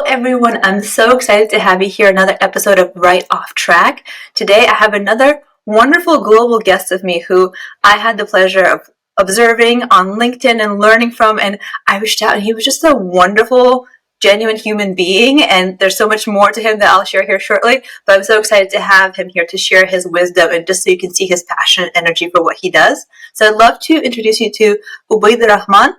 everyone. I'm so excited to have you here another episode of Right Off Track. Today I have another wonderful global guest with me who I had the pleasure of observing on LinkedIn and learning from, and I reached out and he was just a wonderful, genuine human being, and there's so much more to him that I'll share here shortly, but I'm so excited to have him here to share his wisdom and just so you can see his passion and energy for what he does. So I'd love to introduce you to Ubaid Rehman.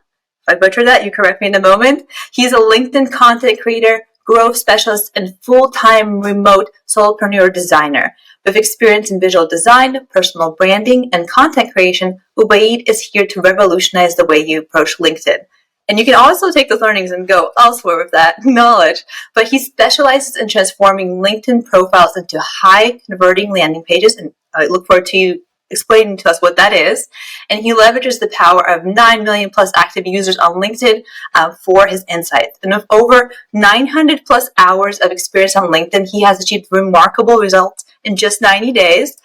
If I butcher that, you correct me in a moment. He's a LinkedIn content creator, growth specialist, and full-time remote solopreneur designer. With experience in visual design, personal branding, and content creation, Ubaid is here to revolutionize the way you approach LinkedIn. And you can also take those learnings and go elsewhere with that knowledge. But he specializes in transforming LinkedIn profiles into high-converting landing pages, and I look forward to you explaining to us what that is. And he leverages the power of 9 million plus active users on LinkedIn for his insights. And with over 900 plus hours of experience on LinkedIn, he has achieved remarkable results in just 90 days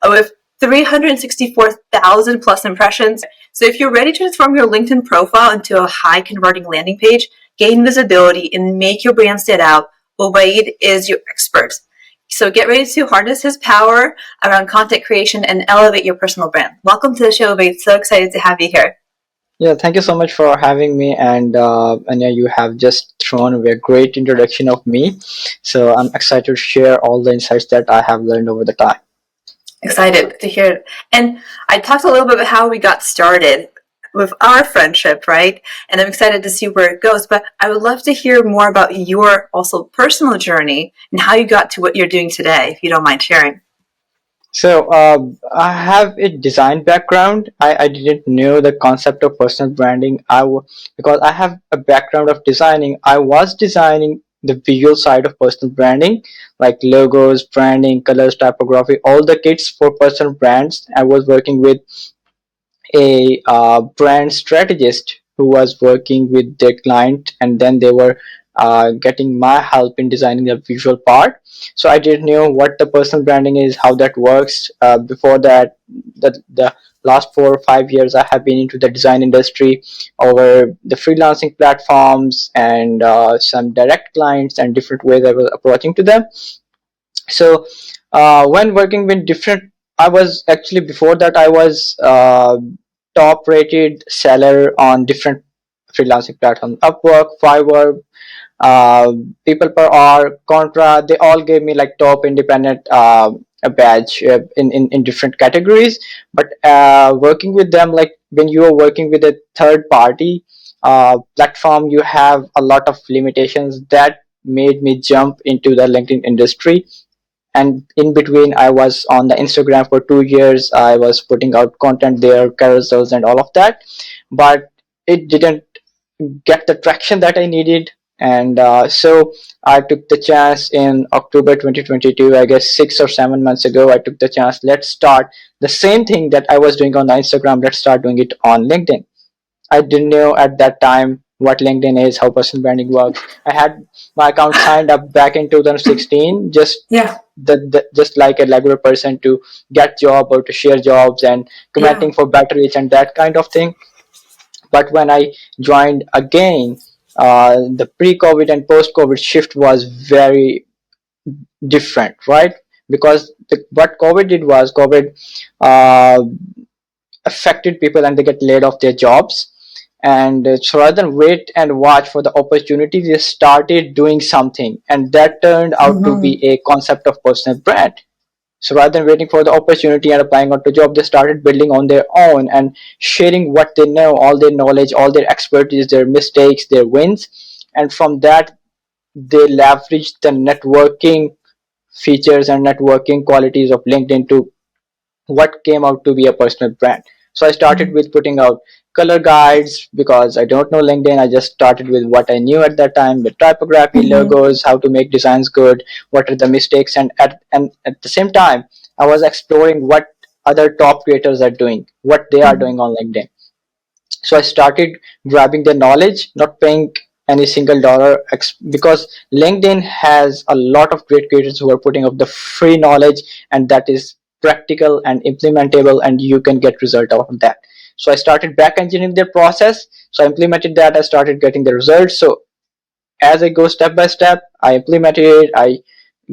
with 364,000 plus impressions. So if you're ready to transform your LinkedIn profile into a high converting landing page, gain visibility, and make your brand stand out, Ubaid is your expert. So get ready to harness his power around content creation and elevate your personal brand. Welcome to the show, Ubaid. So excited to have you here. Yeah, thank you so much for having me, and yeah, you have just thrown away a great introduction of me. So I'm excited to share all the insights that I have learned over the time. Excited to hear it. And I talked a little bit about how we got started with our friendship, right? And I'm excited to see where it goes. But I would love to hear more about your also personal journey and how you got to what you're doing today, if you don't mind sharing. So I have a design background. I didn't know the concept of personal branding. Because I have a background of designing. I was designing the visual side of personal branding, like logos, branding, colors, typography, all the kits for personal brands. I was working with a brand strategist who was working with their client, and then they were getting my help in designing the visual part. So I didn't know what the personal branding is, how that works. Before that, the last 4 or 5 years I have been into the design industry over the freelancing platforms and some direct clients and different ways I was approaching to them. So when working with different, I was actually, before that I was top rated seller on different freelancing platforms: Upwork, Fiverr, uh, People Per Hour, Contra. They all gave me like top independent a badge in different categories. But working with them, like when you are working with a third party platform, you have a lot of limitations. That made me jump into the LinkedIn industry. And in between, I was on the Instagram for 2 years. I was putting out content there, carousels and all of that, but it didn't get the traction that I needed. And so I took the chance in October 2022, I guess 6 or 7 months ago. I took the chance, let's start the same thing that I was doing on the Instagram, let's start doing it on LinkedIn. I didn't know at that time what LinkedIn is, how personal branding works. I had my account signed up back in 2016, Yeah. just like a regular person, to get job or to share jobs and Yeah. commenting for better reach and that kind of thing. But when I joined again, the pre-COVID and post-COVID shift was very different, right? Because what COVID did was, COVID uh, affected people and they get laid off their jobs. And so rather than wait and watch for the opportunity, they started doing something, and that turned out to Mm-hmm. be a concept of personal brand. So rather than waiting for the opportunity and applying onto job, they started building on their own and sharing what they know, all their knowledge, all their expertise, their mistakes, their wins. And from that, they leveraged the networking features and networking qualities of LinkedIn to what came out to be a personal brand. So I started with putting out color guides because I don't know LinkedIn. I just started with what I knew at that time, with typography, Mm-hmm. logos, how to make designs good, what are the mistakes, and at the same time, I was exploring what other top creators are doing, what they are doing on LinkedIn. So I started grabbing the knowledge, not paying any single dollar, because LinkedIn has a lot of great creators who are putting up the free knowledge, and that is practical and implementable, and you can get result out of that. So I started back engineering their process. So I implemented that. I started getting the results. So as I go step by step, I implemented it, I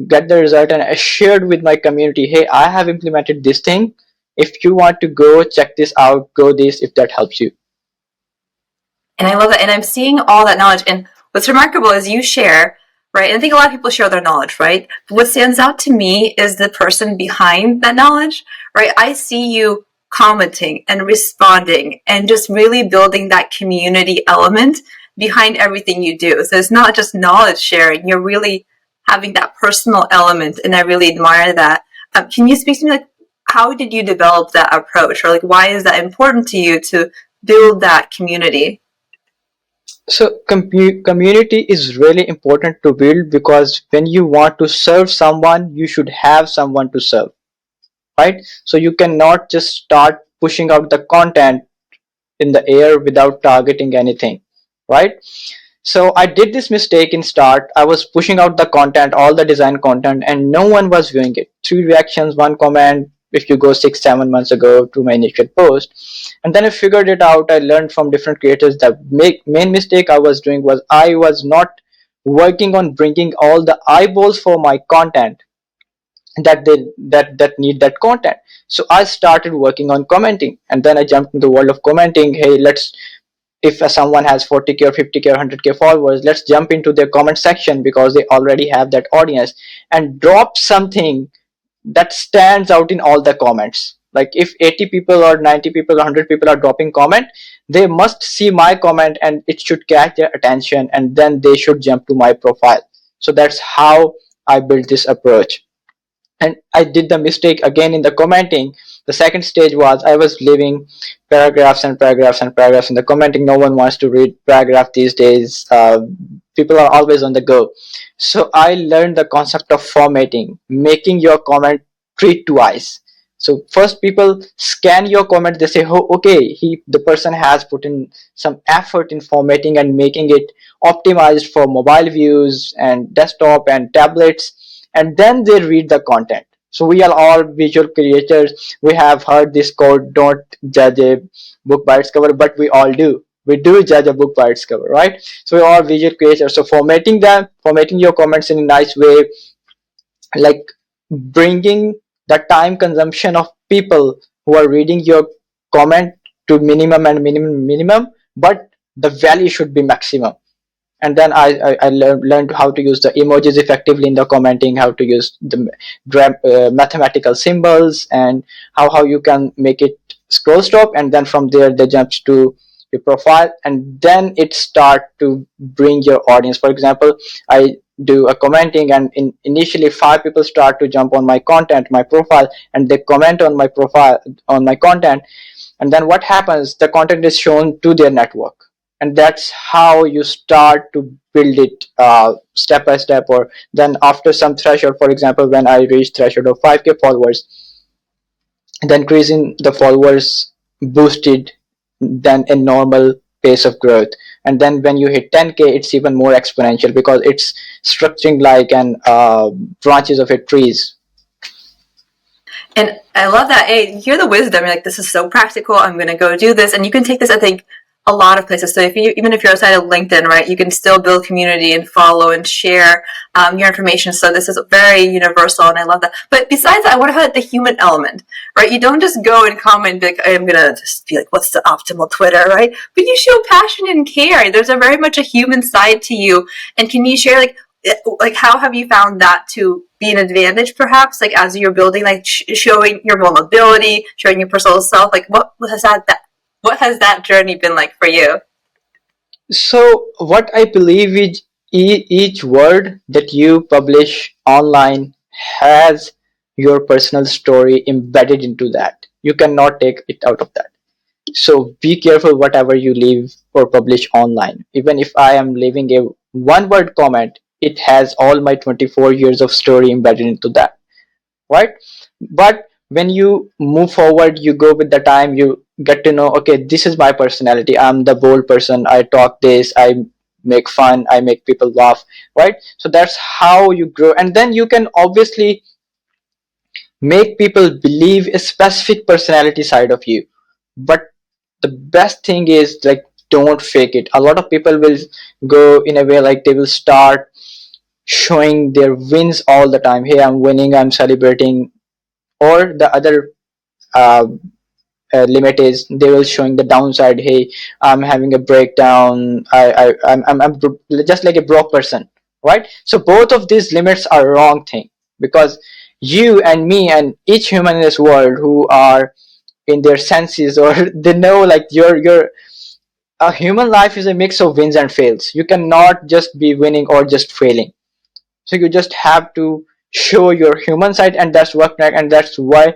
get the result, and I shared with my community, hey, I have implemented this thing. If you want to go check this out, go this, if that helps you. And I love that. And I'm seeing all that knowledge. And what's remarkable is you share, right? And I think a lot of people share their knowledge, right? But what stands out to me is the person behind that knowledge, right? I see you commenting and responding and just really building that community element behind everything you do. So it's not just knowledge sharing, you're really having that personal element. And I really admire that. Can you speak to me, like, how did you develop that approach? Or like, why is that important to you to build that community? So community is really important to build, because when you want to serve someone, you should have someone to serve, right? So you cannot just start pushing out the content in the air without targeting anything, right? So I did this mistake in start. I was pushing out the content, all the design content, and no one was viewing it. 3 reactions, 1 comment, if you go 6 7 months ago to my initial post. And then I figured it out. I learned from different creators. The main mistake I was doing was I was not working on bringing all the eyeballs for my content that need that content. So I started working on commenting, and then I jumped into the world of commenting. Hey, let's, if someone has 40k or 50k or 100k followers, let's jump into their comment section, because they already have that audience, and drop something that stands out in all the comments. Like if 80 people or 90 people or 100 people are dropping comment, they must see my comment and it should catch their attention, and then they should jump to my profile. So that's how I built this approach. And I did the mistake again in the commenting. The second stage was I was leaving paragraphs and paragraphs and paragraphs in the commenting. No one wants to read paragraph these days. People are always on the go. So I learned the concept of formatting, making your comment treat twice. So first people scan your comment, they say, oh, okay, the person has put in some effort in formatting and making it optimized for mobile views and desktop and tablets, and then they read the content. So we are all visual creators. We have heard this quote, don't judge a book by its cover, but we all do. We do judge a book by its cover, right? So we're all visual creators. So formatting your comments in a nice way, like bringing the time consumption of people who are reading your comment to minimum and minimum, but the value should be maximum. And then I learned how to use the emojis effectively in the commenting, how to use the mathematical symbols, and how you can make it scroll stop, and then from there they jumps to your profile, and then it start to bring your audience. For example, I do a commenting, and initially 5 people start to jump on my content, my profile, and they comment on my profile, on my content, and then what happens, the content is shown to their network, and that's how you start to build it step by step. Or then after some threshold, for example, when I reached threshold of 5k followers, the increase in the followers boosted than a normal pace of growth. And then when you hit 10k, it's even more exponential, because it's structuring like an branches of a trees. And I love that. Hey, you hear the wisdom. You're like, this is so practical. I'm going to go do this. And you can take this, I think, a lot of places. So if you, even if you're outside of LinkedIn, right, you can still build community and follow and share your information. So this is very universal, and I love that. But besides that, I want to highlight the human element, right? You don't just go and comment like, I'm gonna just be like, what's the optimal Twitter, right? But you show passion and care. There's a very much a human side to you. And can you share like how have you found that to be an advantage, perhaps, like as you're building, like showing your vulnerability, showing your personal self, like what has that journey been like for you? So what I believe is each word that you publish online has your personal story embedded into that. You cannot take it out of that. So be careful whatever you leave or publish online. Even if I am leaving a one word comment, it has all my 24 years of story embedded into that, right? But when you move forward, you go with the time, you get to know, okay, this is my personality, I'm the bold person, I talk this, I make fun, I make people laugh, right? So that's how you grow, and then you can obviously make people believe a specific personality side of you. But the best thing is, like, don't fake it. A lot of people will go in a way like they will start showing their wins all the time. Hey, I'm winning, I'm celebrating. Or the other uh, limit is they will showing the downside. Hey, I'm having a breakdown. I'm just like a broke person, right? So both of these limits are wrong thing, because you and me and each human in this world who are in their senses, or they know like your a human life is a mix of wins and fails. You cannot just be winning or just failing. So you just have to show your human side, and that's what, and that's why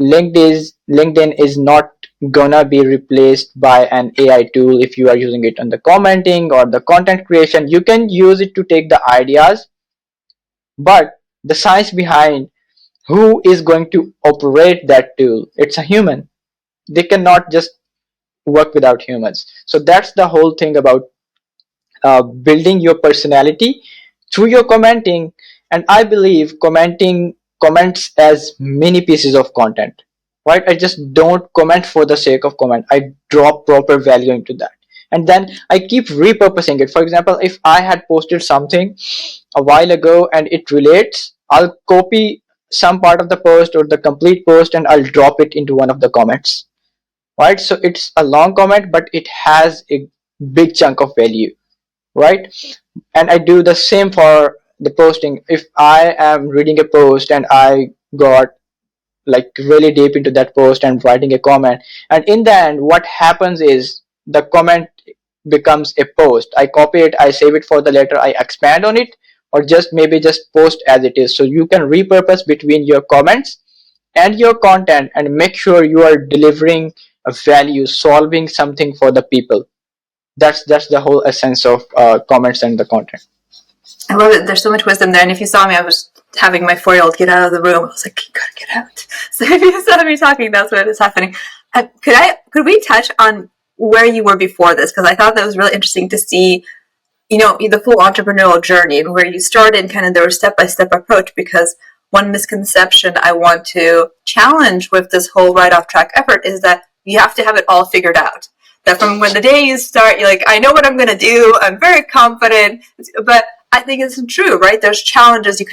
LinkedIn is not gonna be replaced by an AI tool. If you are using it on the commenting or the content creation, you can use it to take the ideas, but the science behind who is going to operate that tool, it's a human. They cannot just work without humans. So that's the whole thing about building your personality through your commenting. And I believe commenting comments as many pieces of content, right? I just don't comment for the sake of comment. I drop proper value into that, and then I keep repurposing it. For example, if I had posted something a while ago and it relates, I'll copy some part of the post or the complete post and I'll drop it into one of the comments, right? So it's a long comment, but it has a big chunk of value, right? And I do the same for the posting. If I am reading a post and I got like really deep into that post and writing a comment, and in the end what happens is the comment becomes a post. I copy it, I save it for the later, I expand on it, or just maybe just post as it is. So you can repurpose between your comments and your content and make sure you are delivering a value, solving something for the people. That's the whole essence of comments and the content. I love it. There's so much wisdom there. And if you saw me, I was having my 4-year-old get out of the room. I was like, you gotta get out. So if you saw me talking, that's what is happening. Could we touch on where you were before this? Because I thought that was really interesting to see, the full entrepreneurial journey and where you started, kind of the step-by-step approach. Because one misconception I want to challenge with this whole right off track effort is that you have to have it all figured out. That from when the day you start, you're like, I know what I'm going to do. I'm very confident. But I think it's true, right? There's challenges.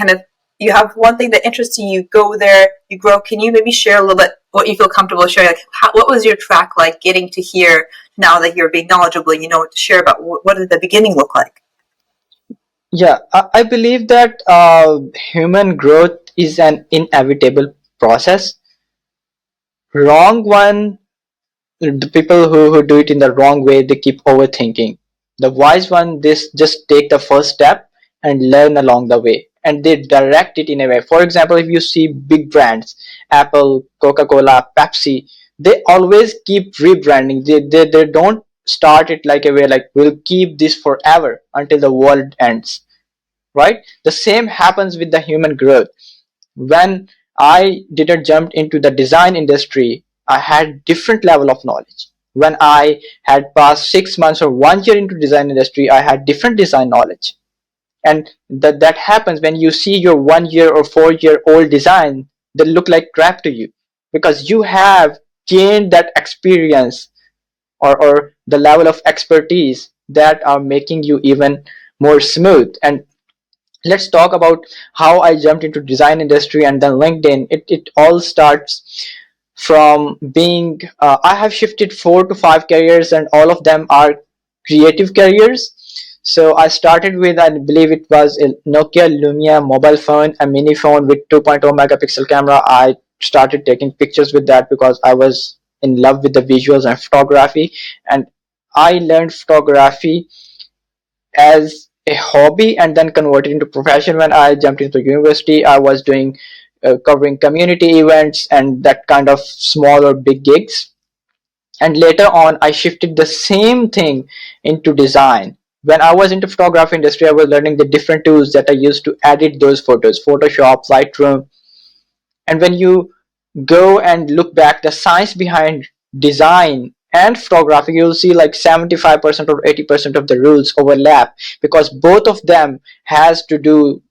You have one thing that interests you. You go there, you grow. Can you maybe share a little bit what you feel comfortable sharing? Like, what was your track like getting to here now that you're being knowledgeable? You know what to share about. What did the beginning look like? Yeah, I believe that human growth is an inevitable process. Wrong one, the people who do it in the wrong way, they keep overthinking. The wise one, this just take the first step and learn along the way, and they direct it in a way. For example, if you see big brands, Apple, Coca-Cola, Pepsi, they always keep rebranding. They don't start it like a way like we'll keep this forever until the world ends, right? The same happens with the human growth. When I didn't jump into the design industry, I had different level of knowledge. When I had passed 6 months or 1 year into design industry, I had different design knowledge. And that happens when you see your 1 year or 4 year old design, they look like crap to you, because you have gained that experience, or the level of expertise that are making you even more smooth. And let's talk about how I jumped into design industry and then LinkedIn. It all starts from being I have shifted 4 to 5 careers, and all of them are creative careers. So I started with, I believe it was a Nokia Lumia mobile phone, a mini phone with 2.0 megapixel camera. I started taking pictures with that because I was in love with the visuals and photography, and I learned photography as a hobby and then converted into profession. When I jumped into university, I was doing covering community events and that kind of small or big gigs. And later on, I shifted the same thing into design. When I was into photography industry, I was learning the different tools that I used to edit those photos, Photoshop, Lightroom. And when you go and look back the science behind design and photography, you'll see like 75% or 80% of the rules overlap, because both of them has to do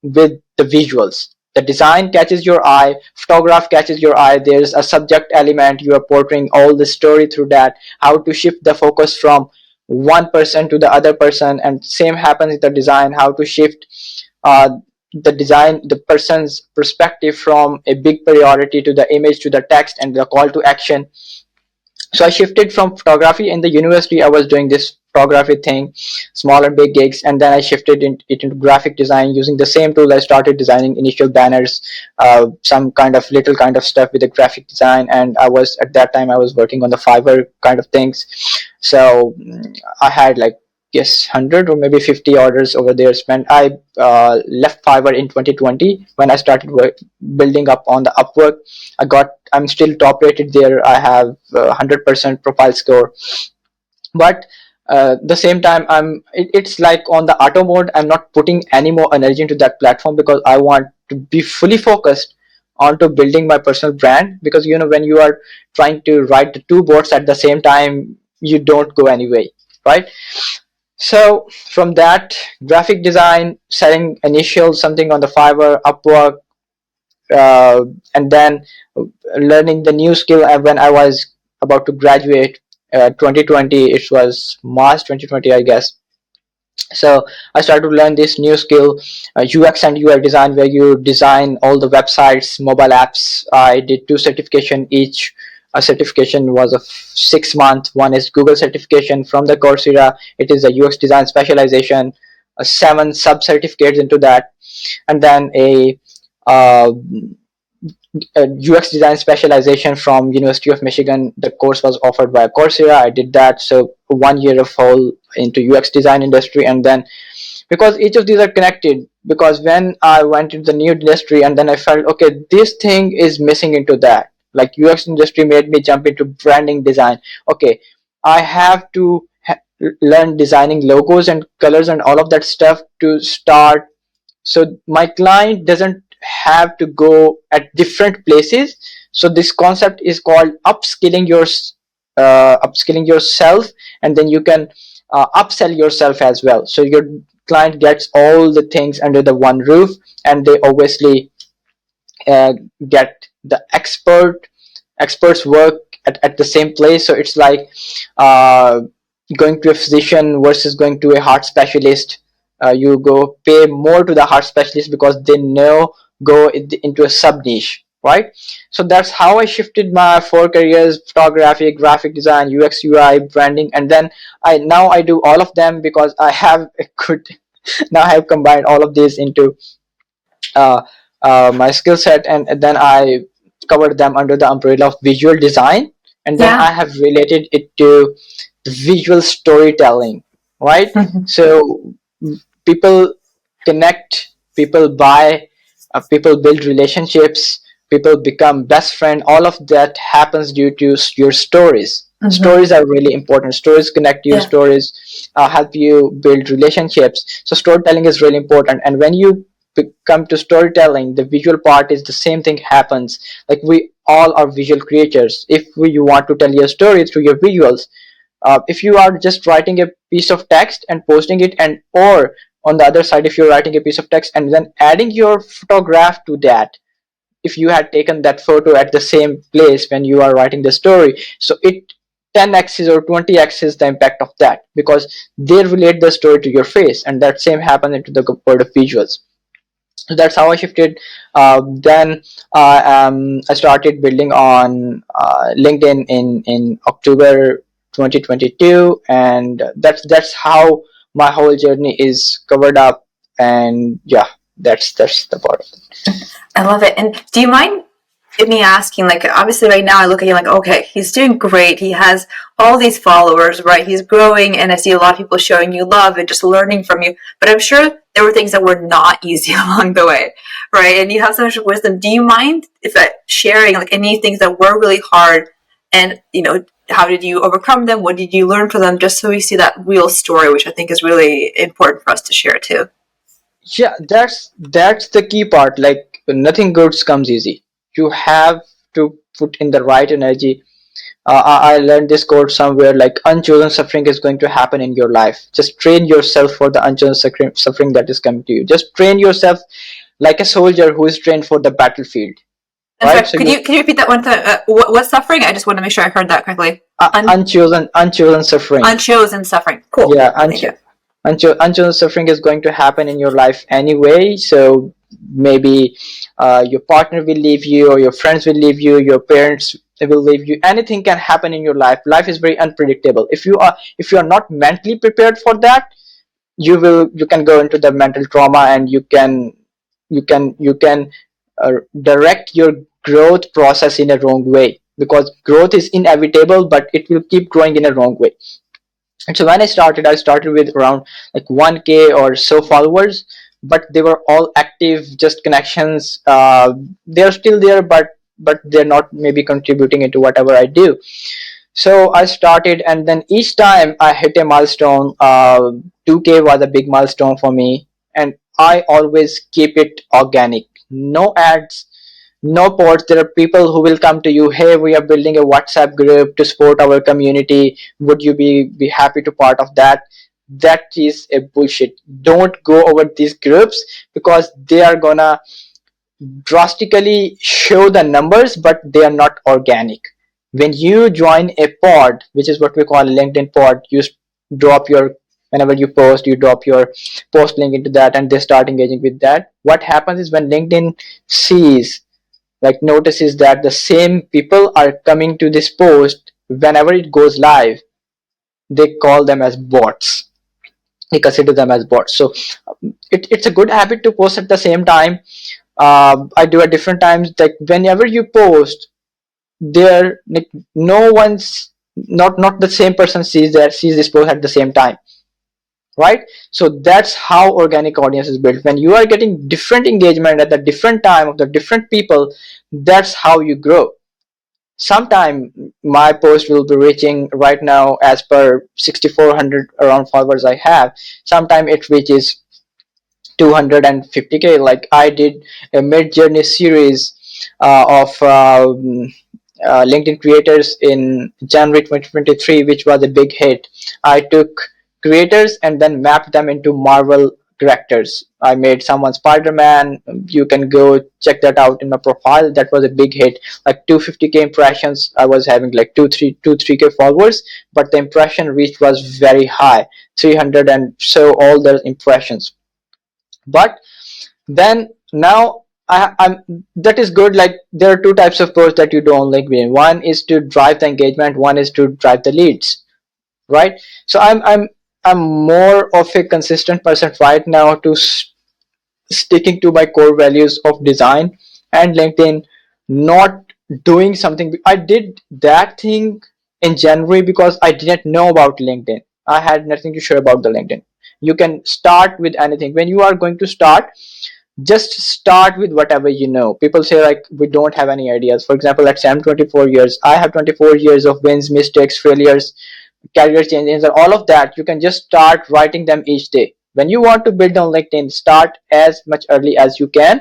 with the visuals. the design catches your eye, photograph catches your eye, there's a subject element, you are portraying all the story through that, how to shift the focus from one person to the other person, and same happens with the design, how to shift uh, the person's perspective from a big priority to the image to the text and the call to action. So I shifted from photography. In the university I was doing this photography thing, small and big gigs, and then I shifted it into graphic design. Using the same tool I started designing initial banners, some kind of little kind of stuff with the graphic design, and I was at that time I was working on the Fiverr kind of things. So I had like, yes, 100 or maybe 50 orders over there spent. I left Fiverr in 2020 when I started building up on the Upwork. I'm still top rated there. I have 100% profile score, but the same time it's like on the auto mode. I'm not putting any more energy into that platform because I want to be fully focused onto building my personal brand, because when you are trying to write the two boards at the same time, you don't go anyway, right? So from that, graphic design, setting initial something on the Fiverr, Upwork, and then learning the new skill. And when I was about to graduate, 2020, it was March 2020, I guess. So I started to learn this new skill, UX and UI design, where you design all the websites, mobile apps. I did 2 certification each. A certification was of 6 months. One is Google certification from the Coursera. It is a UX design specialization. 7 sub certificates into that, and then uh, a UX design specialization from University of Michigan. The course was offered by Coursera. I did that. So 1 year of whole into UX design industry. And then, because each of these are connected, because when I went into the new industry and then I felt, okay, this thing is missing into that. Like UX industry made me jump into branding design. Okay, I have to learn designing logos and colors and all of that stuff to start, so my client doesn't have to go at different places. So this concept is called upskilling yourself, and then you can upsell yourself as well. So your client gets all the things under the one roof, and they obviously uh, get the experts work at the same place. So it's like uh, going to a physician versus going to a heart specialist. You go pay more to the heart specialist because they know go into a sub niche, right? So that's how I shifted my 4 careers: photography, graphic design, UX UI, branding. And then I do all of them because I have a good now I have combined all of these into uh, my skill set, and then I covered them under the umbrella of visual design, and then Yeah. I have related it to visual storytelling, right? Mhm. So people connect, people buy, people build relationships, people become best friend. All of that happens due to your stories. Mhm. Stories are really important. Stories connect you. Yeah. Stories help you build relationships. So storytelling is really important. And when you come to storytelling, the visual part is the same thing happens. Like we all are visual creatures. If you want to tell your story through your visuals, if you are just writing a piece of text and posting it, and or on the other side, if you're writing a piece of text and then adding your photograph to that, if you had taken that photo at the same place when you are writing the story, so it 10x or 20x is the impact of that, because they relate the story to your face, and that same happened into the world of visuals. So that's how I shifted. Then I started building on LinkedIn in October 2022, and that's how my whole journey is covered up. And yeah, that's the part of it. I love it. And do you mind me asking, like, obviously right now I look at you like, okay, he's doing great. He has all these followers, right? He's growing, and I see a lot of people showing you love and just learning from you. But I'm sure there were things that were not easy along the way, right? And you have so much wisdom. Do you mind if sharing like any things that were really hard, and how did you overcome them? What did you learn from them? Just so we see that real story, which I think is really important for us to share too. Yeah, that's the key part. Like nothing good comes easy. You have to put in the right energy. I learned this quote somewhere, like unchosen suffering is going to happen in your life. Just train yourself for the unchosen suffering that is coming to you. Just train yourself like a soldier who is trained for the battlefield, I'm right? sorry. So Could you repeat that one time? What's suffering? I just want to make sure I heard that correctly. unchosen suffering. Unchosen suffering. Cool. Yeah, Thank you. unchosen suffering is going to happen in your life anyway. So maybe your partner will leave you, or your friends will leave you, your parents will leave you. Anything can happen in your life. Life is very unpredictable. If you are not mentally prepared for that, you can go into the mental trauma, and you can direct your growth process in a wrong way, because growth is inevitable, but it will keep growing in a wrong way. And so when I started with around like 1K or so followers, but they were all active, just connections. They're still there, but they're not maybe contributing into whatever I do. So I started, and then each time I hit a milestone, 2K was a big milestone for me, and I always keep it organic. No ads, no posts. There are people who will come to you, hey, we are building a WhatsApp group to support our community. Would you be happy to part of that? That is a bullshit. Don't go over these groups, because they are gonna drastically show the numbers, but they are not organic. When you join a pod, which is what we call a LinkedIn pod, you drop your, whenever you post, you drop your post link into that, and they start engaging with that. What happens is, when LinkedIn sees, like notices that the same people are coming to this post whenever it goes live, they call them as bots. They consider them as bots. So it's a good habit to post at the same time. I do at different times. Like whenever you post, there, like, no one's, not the same person sees this post at the same time, right? So that's how organic audience is built. When you are getting different engagement at the different time of the different people, that's how you grow. Sometime my post will be reaching, right now as per 6400 around followers I have, sometime it reaches 250K. Like I did a mid journey series of LinkedIn creators in January 2023, which was a big hit. I took creators and then mapped them into Marvel characters. I made someone Spider-Man. You can go check that out in my profile. That was a big hit. Like 250K impressions. I was having like 3K followers, but the impression reach was very high, 300 and so all the impressions. But then now I'm that is good. Like there are two types of posts that you do on LinkedIn. One is to drive the engagement, one is to drive the leads, right? So I'm more of a consistent person right now to sticking to my core values of design and LinkedIn, not doing something. I did that thing in January because I didn't know about LinkedIn. I had nothing to share about the LinkedIn. You can start with anything. When you are going to start, just start with whatever you know. People say like we don't have any ideas. For example, let's say I'm 24 years. I have 24 years of wins, mistakes, failures, career changes, and all of that. You can just start writing them each day. When you want to build on LinkedIn, start as much early as you can.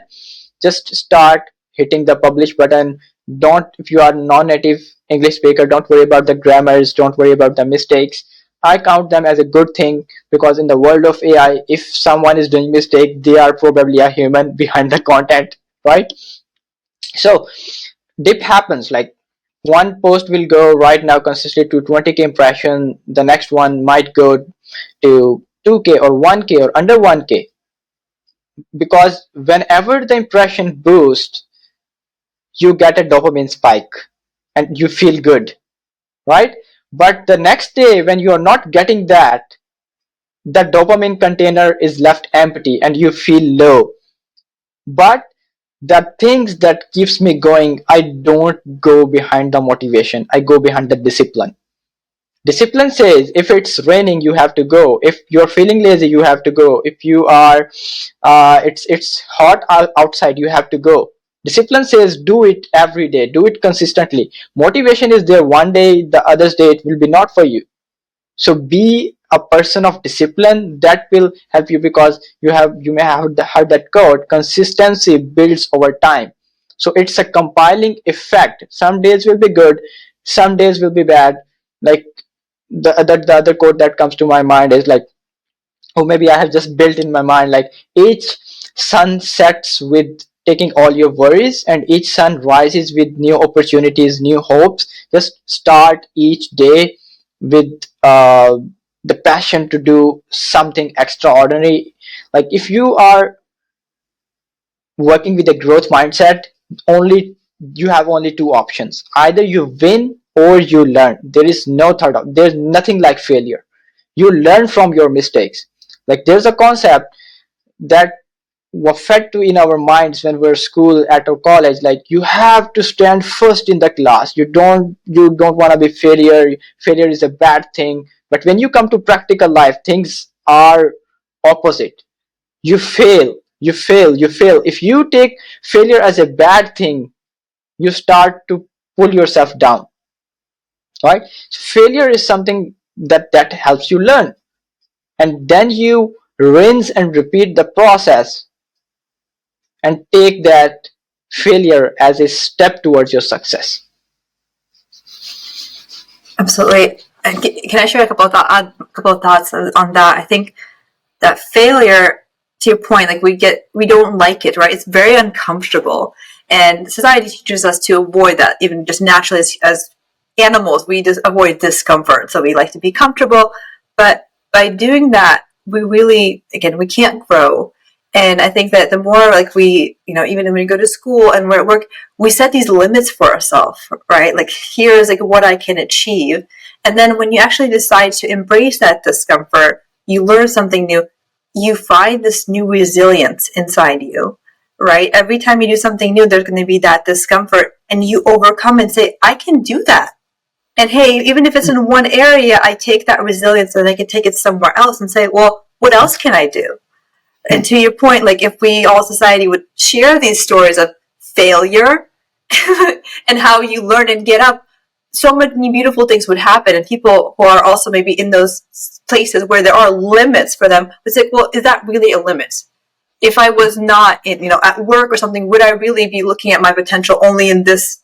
Just start hitting the publish button. Don't, if you are non-native English speaker, don't worry about the grammars, don't worry about the mistakes. I count them as a good thing, because in the world of AI, if someone is doing mistake, they are probably a human behind the content, right? So dip happens. Like one post will go right now consistently to 20K impression, the next one might go to 2K or 1K or under 1K, because whenever the impression boosts, you get a dopamine spike and you feel good, right? But the next day when you are not getting that, the dopamine container is left empty and you feel low. But the things that keeps me going, I don't go behind the motivation, I go behind the discipline. Discipline says if it's raining you have to go, if you're feeling lazy you have to go, if you are it's hot outside you have to go. Discipline says do it every day, do it consistently. Motivation is there one day, the other day it will be not for you. So be a person of discipline. That will help you, because you may have heard that quote, consistency builds over time. So it's a compiling effect. Some days will be good, some days will be bad. Like the other quote that comes to my mind is like, or maybe I have just built in my mind, like each sun sets with taking all your worries, and each sun rises with new opportunities, new hopes. Just start each day with the passion to do something extraordinary. Like if you are working with a growth mindset, only you have only two options: either you win or you learn. There is no there's nothing like failure. You learn from your mistakes. Like there's a concept that were fed to in our minds when we're school at our college, like you have to stand first in the class. You don't want to be failure is a bad thing. But when you come to practical life, things are opposite. You fail. If you take failure as a bad thing, you start to pull yourself down, right? Failure is something that helps you learn, and then you rinse and repeat the process and take that failure as a step towards your success. Absolutely. And can I share a couple of thoughts on that? I think that failure, to your point, like we don't like it, right? It's very uncomfortable, and society teaches us to avoid that. Even just naturally, as animals, we just avoid discomfort, so we like to be comfortable. But by doing that, we really, again, we can't grow. And I think that the more like we, even when we go to school and we're at work, we set these limits for ourselves, right? Like here's like what I can achieve. And then when you actually decide to embrace that discomfort, you learn something new, you find this new resilience inside you, right? Every time you do something new, there's going to be that discomfort, and you overcome and say, I can do that. And hey, even if it's in one area, I take that resilience and I can take it somewhere else and say, well, what else can I do? And to your point, like if we all society would share these stories of failure and how you learn and get up, so many beautiful things would happen. And people who are also maybe in those places where there are limits for them would say, well, is that really a limit? If I was not at work or something, would I really be looking at my potential only in this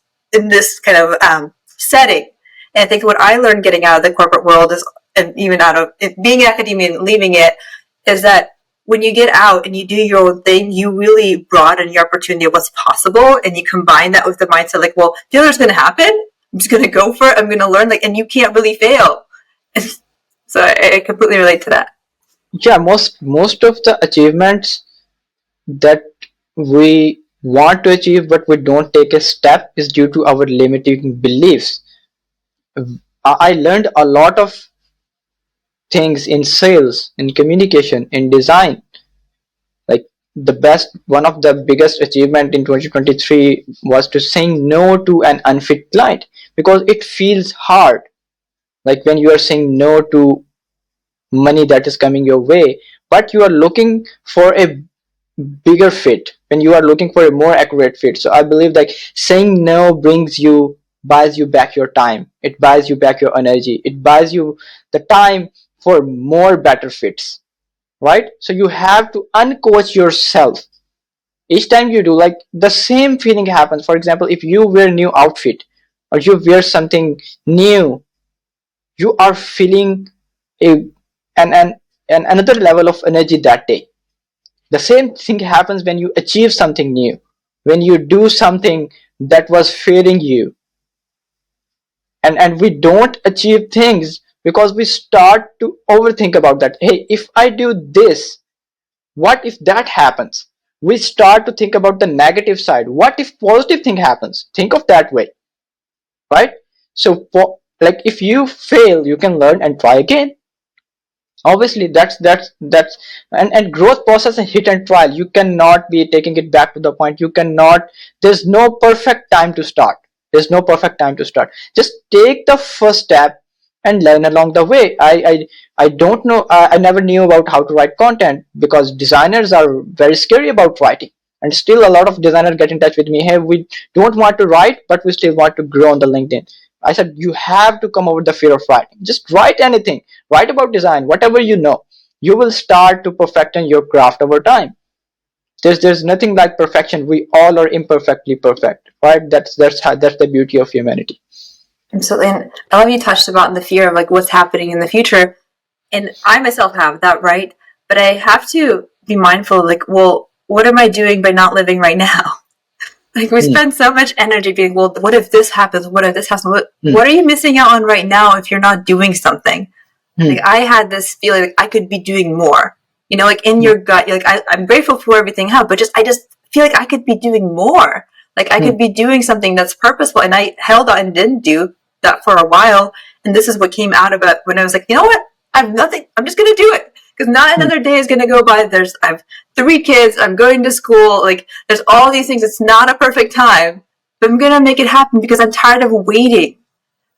kind of setting? And I think what I learned getting out of the corporate world is, and even out of being in academia and leaving it, is that when you get out and you do your own thing, you really broaden your opportunity of what's possible, and you combine that with the mindset like, well, failure's going to happen. I'm just going to go for it. I'm going to learn, and you can't really fail. So I completely relate to that. Yeah, most of the achievements that we want to achieve but we don't take a step is due to our limiting beliefs. I learned a lot of things in sales, in communication, in design. Like one of the biggest achievement in 2023 was to saying no to an unfit client, because it feels hard. Like when you are saying no to money that is coming your way, but you are looking for a bigger fit, when you are looking for a more accurate fit. So I believe that saying no buys you back your time, it buys you back your energy, it buys you the time for more better fits, right? So you have to uncoach yourself. Each time you do, like the same feeling happens. For example, if you wear new outfit or you wear something new, you are feeling a an, an, an another level of energy that day. The same thing happens when you achieve something new, when you do something that was failing you. And we don't achieve things because we start to overthink about that. Hey, if I do this, what if that happens? We start to think about the negative side. What if positive thing happens? Think of that way, right? So like if you fail, you can learn and try again. Obviously that's and growth process and hit and trial. You cannot be taking it back to the point. You cannot. There's no perfect time to start. Just take the first step and learn along the way. I don't know. I never knew about how to write content because designers are very scary about writing, and still a lot of designers get in touch with me. Hey, we don't want to write, but we still want to grow on the LinkedIn. I said, you have to come over the fear of writing. Just write anything. Write about design, whatever you know. You will start to perfecting your craft over time. There's nothing like perfection. We all are imperfectly perfect, right? That's the beauty of humanity. Absolutely. And I love you touched about the fear of like what's happening in the future. And I myself have that, right? But I have to be mindful of like, well, what am I doing by not living right now? Like, we spend so much energy being, well, what if this happens? What if this happens? What are you missing out on right now if you're not doing something? Like, I had this feeling like I could be doing more. You know, like in your gut, you're like, I'm grateful for everything else, but I just feel like I could be doing more. Like, I could be doing something that's purposeful. And I held on and didn't do that for a while. And this is what came out of it when I was like, you know what? I have nothing. I'm just going to do it. Because not another day is going to go by. I have 3 kids. I'm going to school. Like, there's all these things. It's not a perfect time, but I'm going to make it happen because I'm tired of waiting.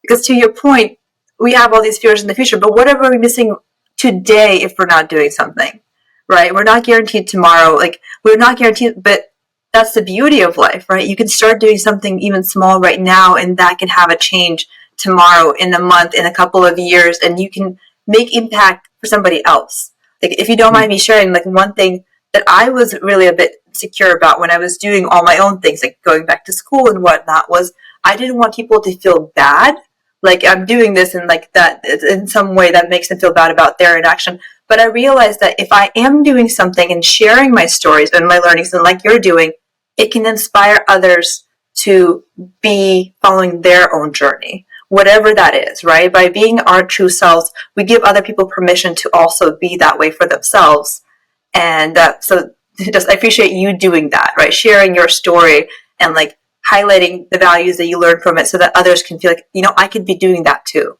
Because to your point, we have all these fears in the future, but whatever we're missing today if we're not doing something, right? We're not guaranteed tomorrow. Like, we're not guaranteed, but that's the beauty of life, right? You can start doing something even small right now, and that can have a change tomorrow, in a month, in a couple of years, and you can make impact for somebody else. Like, if you don't mind me sharing, like, one thing that I was really a bit secure about when I was doing all my own things, like going back to school and whatnot, was I didn't want people to feel bad. Like, I'm doing this and like that in some way that makes them feel bad about their inaction. But I realized that if I am doing something and sharing my stories and my learnings, and like you're doing, it can inspire others to be following their own journey, whatever that is, right? By being our true selves, we give other people permission to also be that way for themselves. And so just, I appreciate you doing that, right? Sharing your story and like highlighting the values that you learn from it so that others can feel like, you know, I could be doing that too.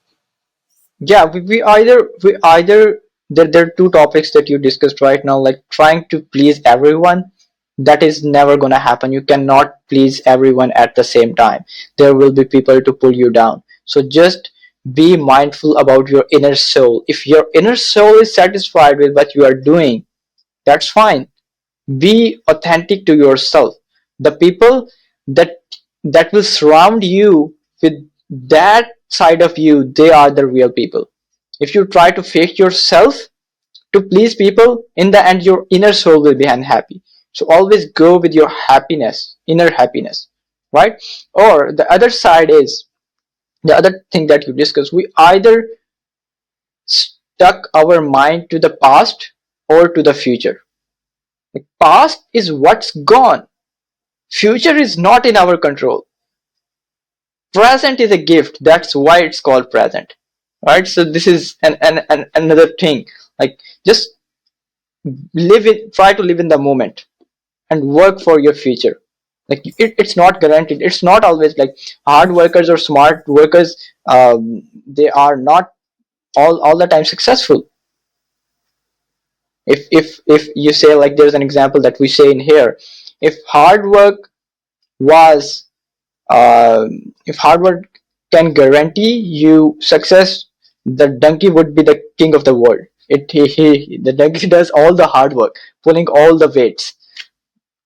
Yeah, we either there are two topics that you discussed right now, like trying to please everyone. That is never gonna happen. You cannot please everyone at the same time. There will be people to pull you down. So just be mindful about your inner soul. If your inner soul is satisfied with what you are doing, that's fine. Be authentic to yourself. The people that will surround you with that side of you, they are the real people. If you try to fake yourself to please people, in the end your inner soul will be unhappy. So always go with your happiness, inner happiness, right? Or the other side is the other thing that you discuss. We either stuck our mind to the past or to the future. The past is what's gone. Future is not in our control. Present is a gift. That's why it's called present. Right? So this is another thing. Like, just try to live in the moment and work for your future. Like, it's not guaranteed. It's not always like hard workers or smart workers. They are not all the time successful. If you say, like, there's an example that we say in here, if hard work was if hard work can guarantee you success, the donkey would be the king of the world. The donkey does all the hard work, pulling all the weights.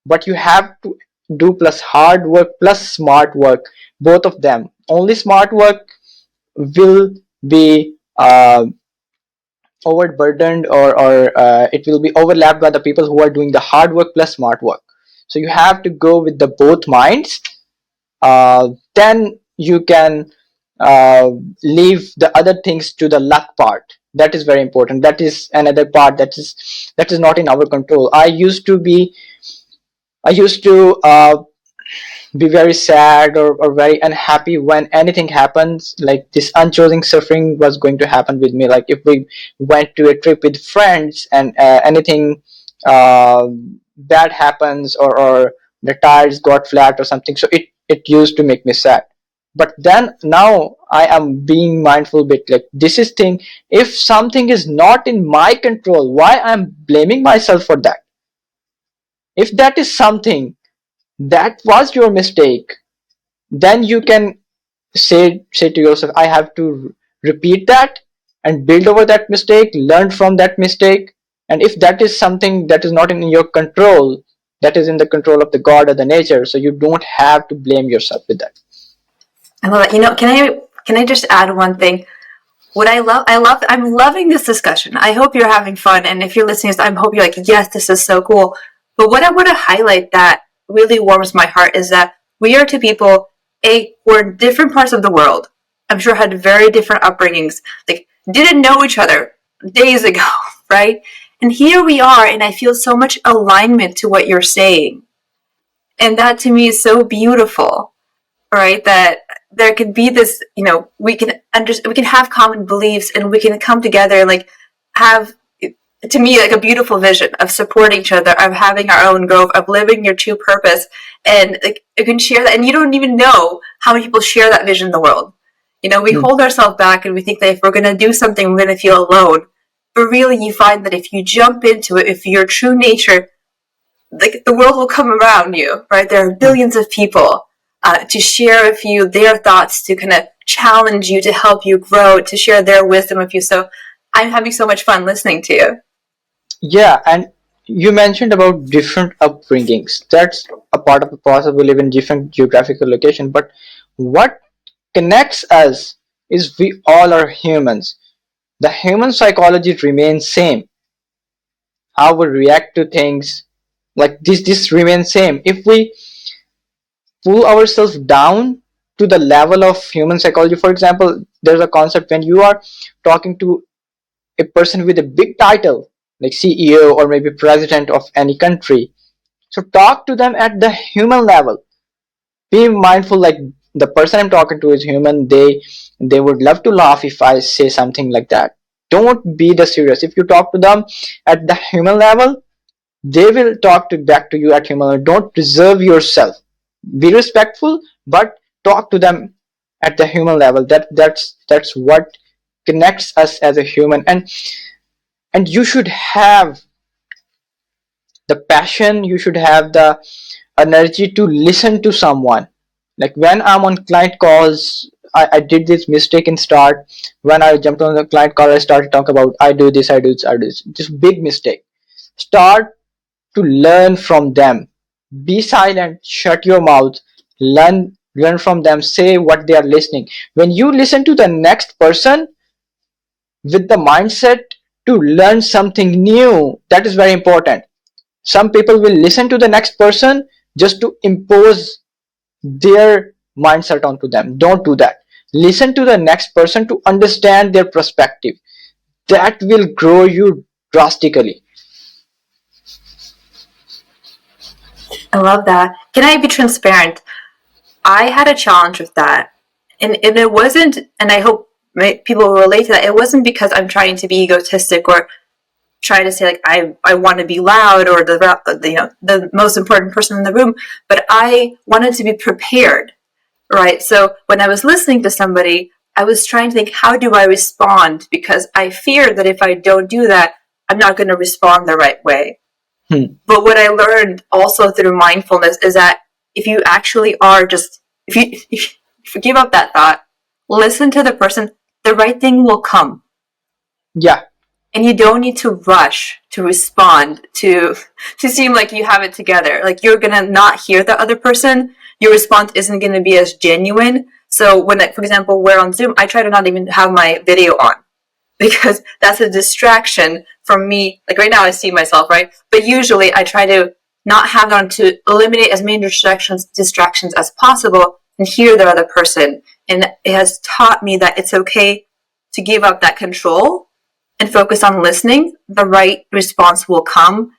But you have to do plus hard work plus smart work, both of them. Only smart work will be overburdened, or it will be overlapped by the people who are doing the hard work plus smart work. So you have to go with the both minds. Then you can uh, leave the other things to the luck part. That is very important. That is another part that is not in our control. I used to be very sad, or very unhappy when anything happens. Like, this unchosen suffering was going to happen with me. Like, if we went to a trip with friends and anything uh, bad happens, or the tires got flat or something, so it used to make me sad. But then now I am being mindful bit, like, this is thing. If something is not in my control, why I'm blaming myself for that? If that is something that was your mistake, then you can say to yourself, I have to repeat that and build over that mistake, learn from that mistake. And if that is something that is not in your control, that is in the control of the god or the nature, so you don't have to blame yourself with that. I love it. You know, can I just add one thing? What I'm loving this discussion. I hope you're having fun, and if you're listening, I hope you're like, yes, this is so cool. But what I want to highlight that really warms my heart is that we are two people, who are in different parts of the world. I'm sure had very different upbringings, like didn't know each other days ago, right? And here we are, and I feel so much alignment to what you're saying. And that to me is so beautiful, right? That there can be this, we can we can have common beliefs, and we can come together and like have, to me, like a beautiful vision of supporting each other, of having our own growth, of living your true purpose. And like you can share that, and you don't even know how many people share that vision in the world. We hold ourselves back, and we think that if we're going to do something, we're going to feel alone. But really, you find that if you jump into it, if your true nature, like the world will come around you, right? There are billions of people to share with you their thoughts, to kind of challenge you, to help you grow, to share their wisdom with you. So I'm having so much fun listening to you. Yeah, and you mentioned about different upbringings. That's a part of the process. We live in different geographical location, but what connects us is we all are humans. The human psychology remains same. How we react to things, like this remains same. If we pull ourselves down to the level of human psychology, for example, there's a concept when you are talking to a person with a big title like CEO or maybe president of any country, so talk to them at the human level. Be mindful, like the person I'm talking to is human. They would love to laugh if I say something like that. Don't be the serious. If you talk to them at the human level, they will talk to back to you at human level. Don't reserve yourself. Be respectful, but talk to them at the human level. That's what connects us as a human. And you should have the passion, you should have the energy to listen to someone. Like when I'm on client calls, I did this mistake in start. When I jumped on the client call, I started talking about I do this, I do this, I do this. Just big mistake. Start to learn from them. Be silent, shut your mouth, learn from them, say what they are listening. When you listen to the next person with the mindset to learn something new, that is very important. Some people will listen to the next person just to impose their mindset onto them. Don't do that. Listen to the next person to understand their perspective. That will grow you drastically. I love that. Can I be transparent? I had a challenge with that. And it wasn't, and I hope people will relate to that, it wasn't because I'm trying to be egotistic or try to say like I want to be loud or the most important person in the room, but I wanted to be prepared, right? So when I was listening to somebody, I was trying to think, how do I respond? Because I fear that if I don't do that, I'm not going to respond the right way. But what I learned also through mindfulness is that if you actually are just, if you give up that thought, listen to the person, the right thing will come. Yeah. And you don't need to rush to respond to seem like you have it together. Like you're gonna not hear the other person. Your response isn't gonna be as genuine. So when, for example, we're on Zoom, I try to not even have my video on because that's a distraction from me. Like right now, I see myself, right? But usually, I try to not have it on to eliminate as many distractions as possible and hear the other person. And it has taught me that it's okay to give up that control and focus on listening. The right response will come,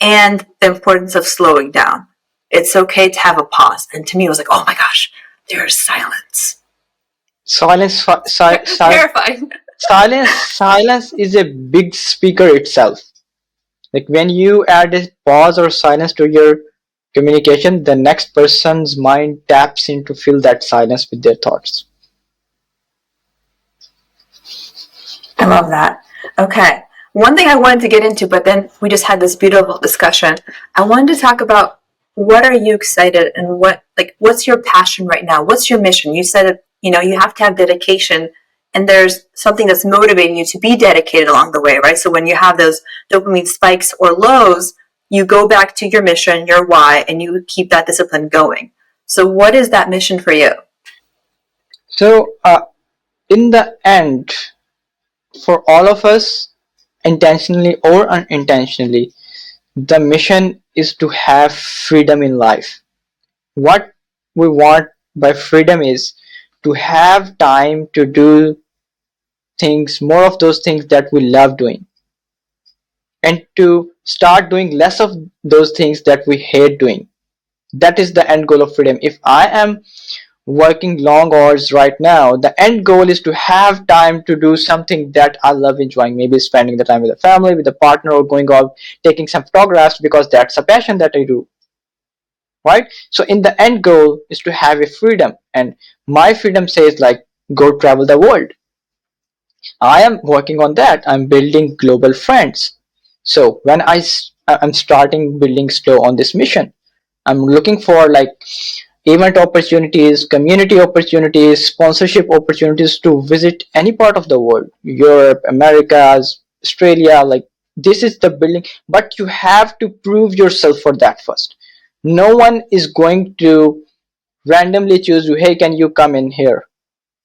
and the importance of slowing down. It's okay to have a pause. And to me, it was like, oh my gosh, there's silence. Silence, Terrifying. silence is a big speaker itself. Like when you add a pause or silence to your communication, the next person's mind taps in to fill that silence with their thoughts. I love that. Okay. One thing I wanted to get into, but then we just had this beautiful discussion. I wanted to talk about what are you excited and what's your passion right now? What's your mission? You said, you have to have dedication and there's something that's motivating you to be dedicated along the way, right? So when you have those dopamine spikes or lows, you go back to your mission, your why, and you keep that discipline going. So what is that mission for you? So, in the end, for all of us, intentionally or unintentionally, the mission is to have freedom in life. What we want by freedom is to have time to do things, more of those things that we love doing. and to start doing less of those things that we hate doing. That is the end goal of freedom. If I am working long hours right now, the end goal is to have time to do something that I love enjoying, maybe spending the time with a family, with a partner, or going out taking some photographs, because that's a passion that I do, right? So in the end goal is to have a freedom, and my freedom says like go travel the world. I am working on that. I'm building global friends. So when I'm starting building slow on this mission, I'm looking for like event opportunities, community opportunities, sponsorship opportunities to visit any part of the world, Europe, Americas, Australia. Like this is the building, but you have to prove yourself for that first. No one is going to randomly choose you, hey, can you come in here,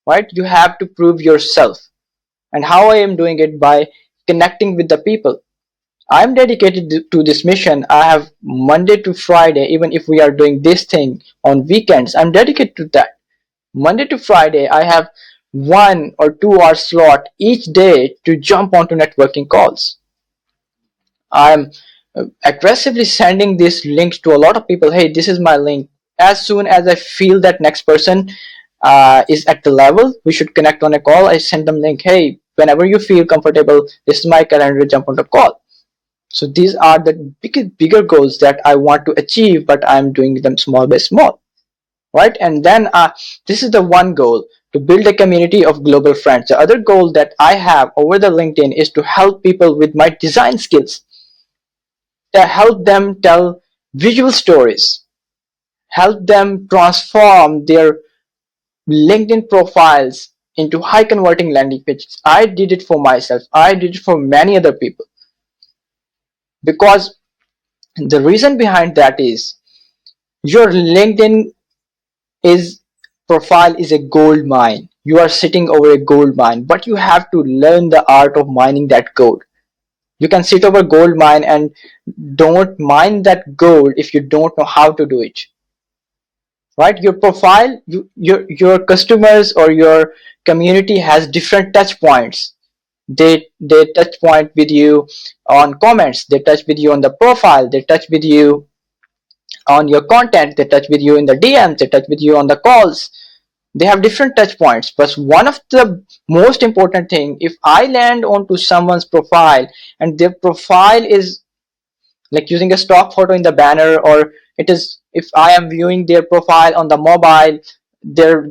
right? You have to prove yourself. And how I am doing it? By connecting with the people. I'm dedicated to this mission. I have Monday to Friday, even if we are doing this thing on weekends, I'm dedicated to that. Monday to Friday, I have 1 or 2 hour slot each day to jump onto networking calls. I'm aggressively sending this link to a lot of people. Hey, this is my link. As soon as I feel that next person is at the level we should connect on a call, I send them link. Hey, whenever you feel comfortable, this is my calendar, jump on the call. So these are the bigger goals that I want to achieve, but I'm doing them small by small, right? And then this is the one goal, to build a community of global friends. The other goal that I have over the LinkedIn is to help people with my design skills, to help them tell visual stories, help them transform their LinkedIn profiles into high converting landing pages. I did it for myself. I did it for many other people, because the reason behind that is your LinkedIn is profile is a gold mine. You are sitting over a gold mine, but you have to learn the art of mining that gold. You can sit over gold mine and don't mine that gold if you don't know how to do it, right? Your profile, your customers or your community has different touch points. They touch point with you on comments, they touch with you on the profile, they touch with you on your content, they touch with you in the DMs, they touch with you on the calls. They have different touch points, but one of the most important thing, if I land onto someone's profile and their profile is like using a stock photo in the banner, or it is, if I am viewing their profile on the mobile, their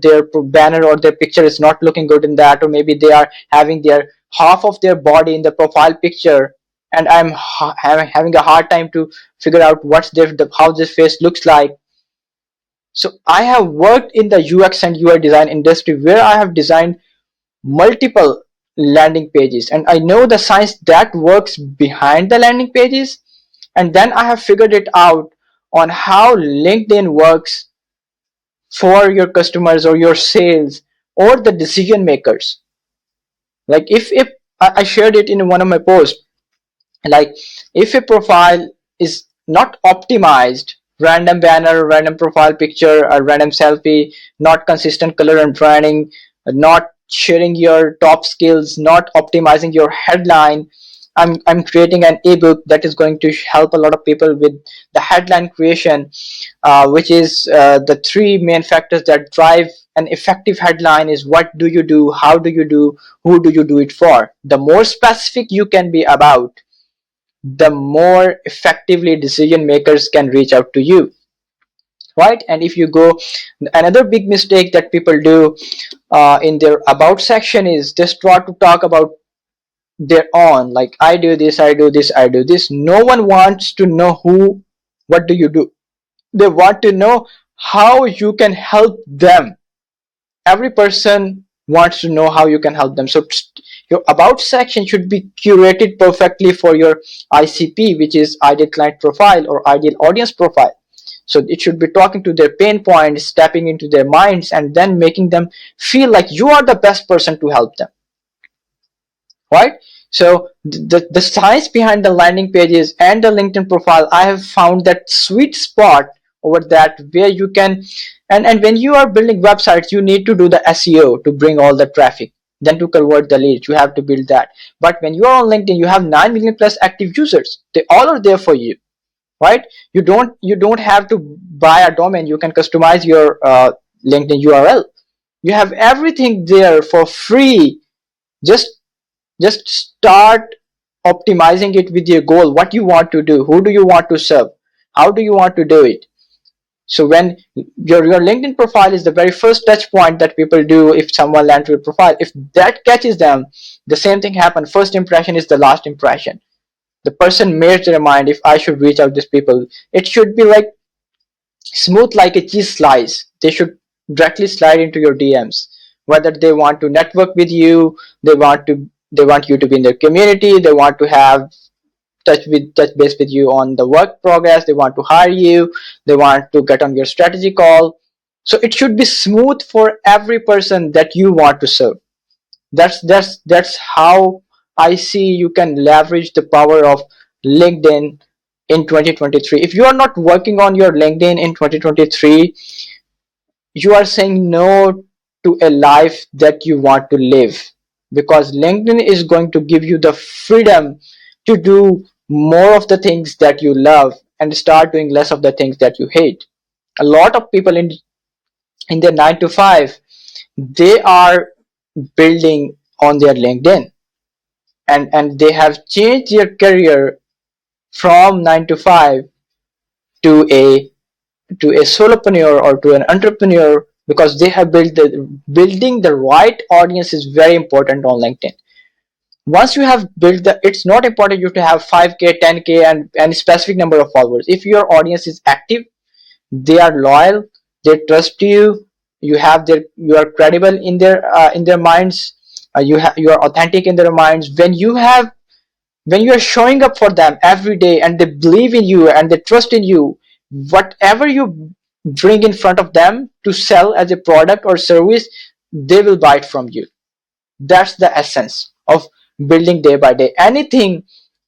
banner or their picture is not looking good in that, or maybe they are having their half of their body in the profile picture, and having a hard time to figure out what's how this face looks like. So I have worked in the UX and UI design industry, where I have designed multiple landing pages, and I know the science that works behind the landing pages. And then I have figured it out on how LinkedIn works for your customers or your sales or the decision makers. Like if I shared it in one of my posts, like if a profile is not optimized, random banner, random profile picture, a random selfie, not consistent color and branding, not sharing your top skills, not optimizing your headline, I'm creating an ebook that is going to help a lot of people with the headline creation, which is the three main factors that drive an effective headline is what do you do, how do you do, who do you do it for. The more specific you can be about, the more effectively decision makers can reach out to you, right? And if you go, another big mistake that people do in their about section is just try to talk about their own, like I do this, I do this, I do this. No one wants to know what do you do. They want to know how you can help them. Every person wants to know how you can help them. So your about section should be curated perfectly for your ICP, which is ideal client profile or ideal audience profile. So it should be talking to their pain points, tapping into their minds, and then making them feel like you are the best person to help them, right? So the science behind the landing pages and the LinkedIn profile, I have found that sweet spot over that, where you can, and when you are building websites, you need to do the SEO to bring all the traffic. then to convert the leads. You have to build that. But when you are on LinkedIn, you have 9 million plus active users. They all are there for you, right? You don't have to buy a domain. You can customize your LinkedIn URL. You have everything there for free. Just just start optimizing it with your goal. What you want to do, who do you want to serve, how do you want to do it. So when your LinkedIn profile is the very first touch point that people do, if someone lands your profile, if that catches them, the same thing happens. First impression is the last impression. The person makes their mind, if I should reach out to these people, it should be like smooth like a cheese slice. They should directly slide into your DMs. Whether they want to network with you, they want you to be in their community, they want to have touch base with you on the work progress, they want to hire you, they want to get on your strategy call. So it should be smooth for every person that you want to serve. That's how I see you can leverage the power of LinkedIn in 2023. If you are not working on your LinkedIn in 2023, you are saying no to a life that you want to live, because LinkedIn is going to give you the freedom to do more of the things that you love and start doing less of the things that you hate. A lot of people in their 9 to 5, they are building on their LinkedIn, and they have changed their career from 9 to 5 to a solopreneur or to an entrepreneur, because they have building the right audience is very important on LinkedIn. Once you have built it's not important you to have 5k 10k and specific number of followers. If your audience is active, they are loyal, they trust you, you are credible in their minds, you are authentic in their minds. When you are showing up for them every day and they believe in you and they trust in you, whatever you bring in front of them to sell as a product or service, they will buy it from you. That's the essence of building day by day. Anything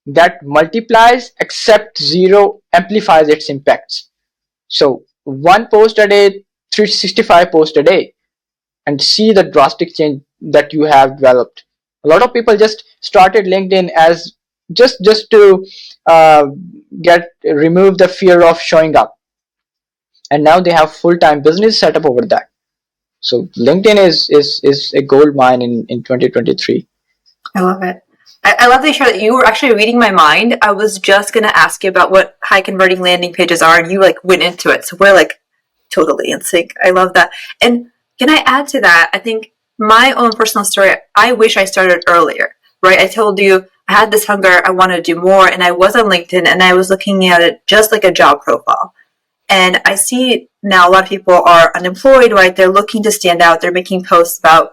that multiplies except zero amplifies its impacts. So one post a day, 365 posts a day, and see the drastic change that you have developed. A lot of people just started LinkedIn as just to uh, get remove the fear of showing up, and now they have full-time business set up over that. So LinkedIn is a gold mine in 2023. I love it. I love that you were actually reading my mind. I was just going to ask you about what high converting landing pages are, and you like went into it. So we're like totally in sync. I love that. And can I add to that? I think my own personal story, I wish I started earlier, right? I told you I had this hunger, I wanted to do more, and I was on LinkedIn and I was looking at it just like a job profile. And I see now a lot of people are unemployed, right? They're looking to stand out. They're making posts about,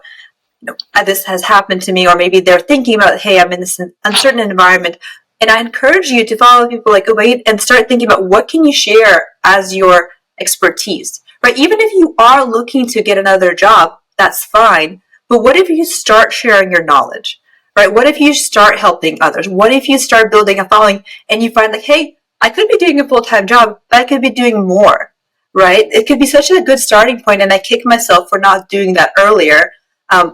this has happened to me, or maybe they're thinking about, hey, I'm in this uncertain environment. And I encourage you to follow people like Ubaid and start thinking about what can you share as your expertise, right? Even if you are looking to get another job, that's fine. But what if you start sharing your knowledge, right? What if you start helping others? What if you start building a following and you find like, hey, I could be doing a full-time job, but I could be doing more, right? It could be such a good starting point, and I kick myself for not doing that earlier.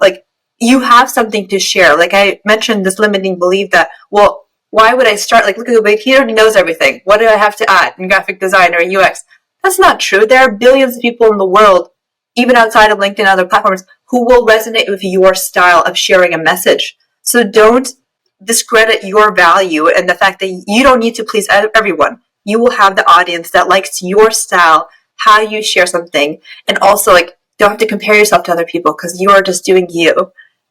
Like, you have something to share. Like I mentioned, this limiting belief that, well, why would I start? Like, look at the way he already knows everything. What do I have to add in graphic design or UX? That's not true. There are billions of people in the world, even outside of LinkedIn and other platforms, who will resonate with your style of sharing a message. So don't discredit your value and the fact that you don't need to please everyone. You will have the audience that likes your style, how you share something, and also like don't have to compare yourself to other people because you are just doing you.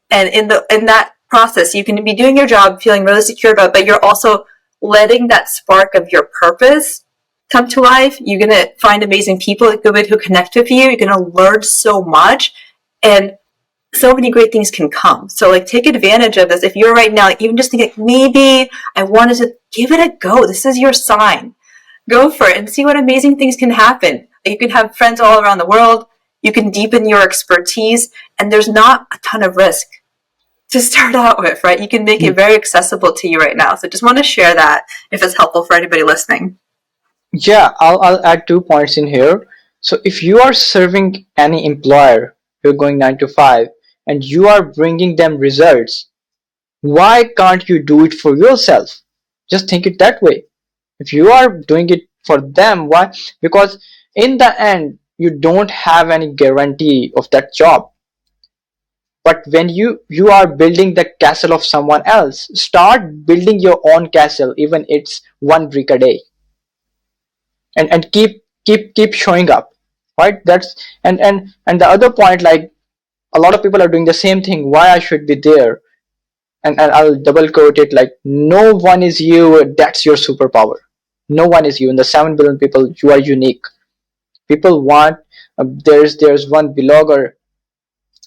And in that process, you can be doing your job, feeling really secure about it, but you're also letting that spark of your purpose come to life. You're gonna find amazing people who connect with you. You're gonna learn so much, and so many great things can come. So like take advantage of this. If you're right now, like, even just thinking maybe I wanted to give it a go. This is your sign. Go for it and see what amazing things can happen. You can have friends all around the world. You can deepen your expertise, and there's not a ton of risk to start out with, right? You can make it very accessible to you right now. So just want to share that if it's helpful for anybody listening. Yeah, I'll add 2 points in here. So if you are serving any employer, you're going 9 to 5, and you are bringing them results, why can't you do it for yourself? Just think it that way. If you are doing it for them, why? Because in the end you don't have any guarantee of that job. But when you are building the castle of someone else, start building your own castle, even it's one brick a day, and keep showing up, right? That's and the other point, like, a lot of people are doing the same thing, why I should be there. And I'll double quote it, like, no one is you, that's your superpower. No one is you. In the 7 billion people, you are unique. People want, there's one blogger,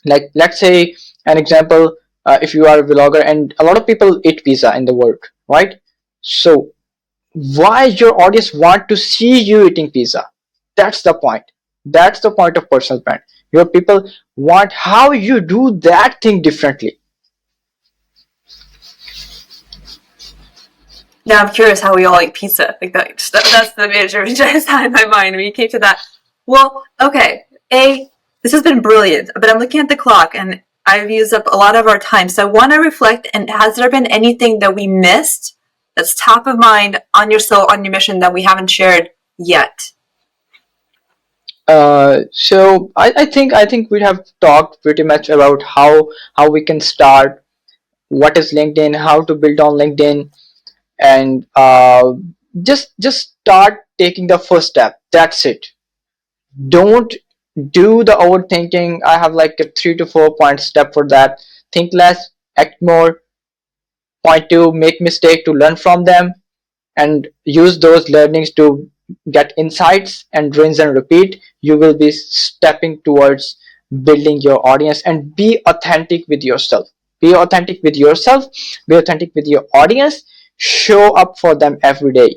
like, let's say an example, if you are a vlogger and a lot of people eat pizza in the world, right? So why your audience want to see you eating pizza? That's the point. That's the point of personal brand. Your people want how you do that thing differently. Now I'm curious how we all eat pizza. Like that's the major image I just had in my mind when you came to that. Well, okay. This has been brilliant, but I'm looking at the clock and I've used up a lot of our time. So I want to reflect, and has there been anything that we missed that's top of mind on your soul, on your mission, that we haven't shared yet? So I think we have talked pretty much about how we can start, what is LinkedIn, how to build on LinkedIn, and just start taking the first step. That's it. Don't do the overthinking. I have like a 3 to 4 point step for that. Think less, act more. Point two, make mistake to learn from them, and use those learnings to get insights, and rinse and repeat. You will be stepping towards building your audience, and be authentic with yourself. Be authentic with yourself, be authentic with your audience. Show up for them every day.